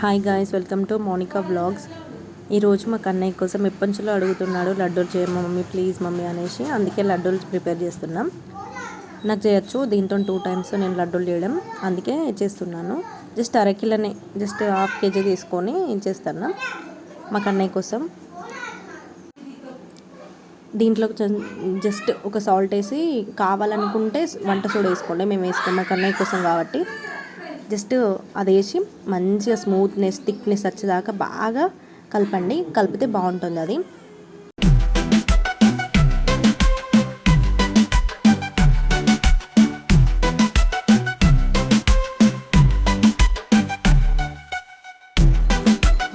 Hi guys, welcome to Monika vlogs. ఈరోజు మా కన్నయ్య కోసం ఎప్పంచులో అడుగుతున్నాడు లడ్డూలు చేయమ్మా మమ్మీ ప్లీజ్ మమ్మీ అనేసి. అందుకే లడ్డూలు ప్రిపేర్ చేస్తున్నాం. నాకు చేయొచ్చు దీంతో 2 times నేను లడ్డూలు చేయడం, అందుకే చేస్తున్నాను. జస్ట్ అరకిలోనే, జస్ట్ ½ kg తీసుకొని చేస్తాను మా కన్నయ్య కోసం. దీంట్లో జస్ట్ ఒక సాల్ట్ వేసి, కావాలనుకుంటే వంట సోడా వేసుకోండి. మేము వేసుకోం మా కన్నయ్య కోసం కాబట్టి. జస్ట్ అది వేసి మంచిగా స్మూత్నెస్ థిక్నెస్ వచ్చేదాకా బాగా కలపండి. కలిపితే బాగుంటుంది అది.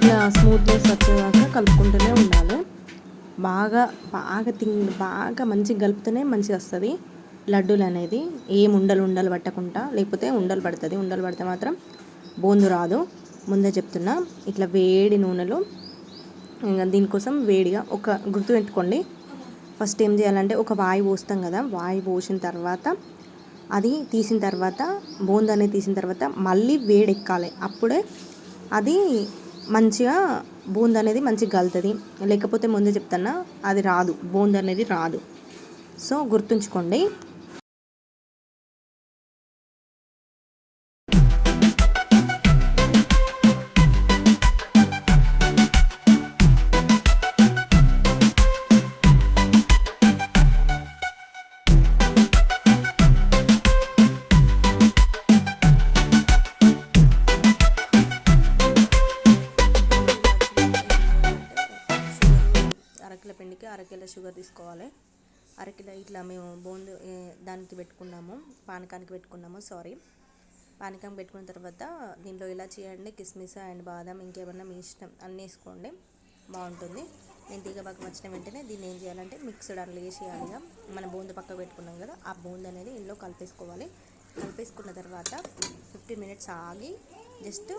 ఇలా స్మూత్నెస్ వచ్చేదాకా కలుపుకుంటూనే ఉండాలి. బాగా బాగా బాగా మంచిగా కలిపితేనే మంచిగా వస్తుంది లడ్డూలు అనేది. ఏం ఉండలు పట్టకుండా, లేకపోతే ఉండలు పడుతుంది. ఉండలు పడితే మాత్రం బోందు రాదు. ముందే చెప్తున్నా. ఇట్లా వేడి నూనెలో దీనికోసం వేడిగా ఒక గుర్తు పెట్టుకోండి. ఫస్ట్ ఏం చేయాలంటే ఒక వాయి పోస్తాం కదా, వాయి పోసిన తర్వాత అది తీసిన తర్వాత, బోందు అనేది తీసిన తర్వాత మళ్ళీ వేడెక్కాలి. అప్పుడే అది మంచిగా బూందు అనేది మంచిగా కలుతుంది. లేకపోతే ముందే చెప్తున్నా అది రాదు, బూందు అనేది రాదు. సో గుర్తుంచుకోండి. అరకిల పిండికి అరకిల షుగర్ తీసుకోవాలి. అరకిల ఇట్లా మేము బోందు దానికి పెట్టుకున్నాము, పానకానికి పెట్టుకున్నాము. పానకం పెట్టుకున్న తర్వాత దీంట్లో ఇలా చేయండి, కిస్మిస్ అండ్ బాదం ఇంకేమన్నా మీ ఇష్టం అన్నీ వేసుకోండి, బాగుంటుంది. నేను తీగ పక్కన వచ్చిన వెంటనే దీన్ని ఏం చేయాలంటే మిక్స్డ్ అందులో వేసేయాలి. ఇక మన బోందు పక్కకు పెట్టుకున్నాం కదా, ఆ బోందు అనేది ఇందులో కలిపేసుకోవాలి. కలిపేసుకున్న తర్వాత 15 minutes ఆగి జస్ట్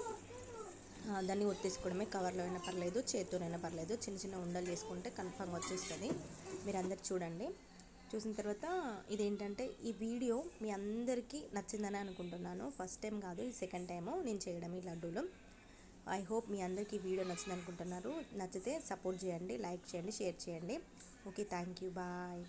దాన్ని ఒత్తేసుకోవడమే. కవర్లో అయినా పర్లేదు, చేత్తోనైనా పర్లేదు. చిన్న చిన్న ఉండలు చేసుకుంటే కన్ఫామ్గా వచ్చేస్తుంది. మీరు అందరు చూడండి. చూసిన తర్వాత ఇదేంటంటే ఈ వీడియో మీ అందరికీ నచ్చిందని అనుకుంటున్నాను. ఫస్ట్ టైం కాదు, ఈ సెకండ్ టైము నేను చేయడం ఈ లడ్డూలు. ఐ హోప్ మీ అందరికీ ఈ వీడియో నచ్చింది అనుకుంటున్నారు. నచ్చితే సపోర్ట్ చేయండి, లైక్ చేయండి, షేర్ చేయండి. Okay, thank you, bye.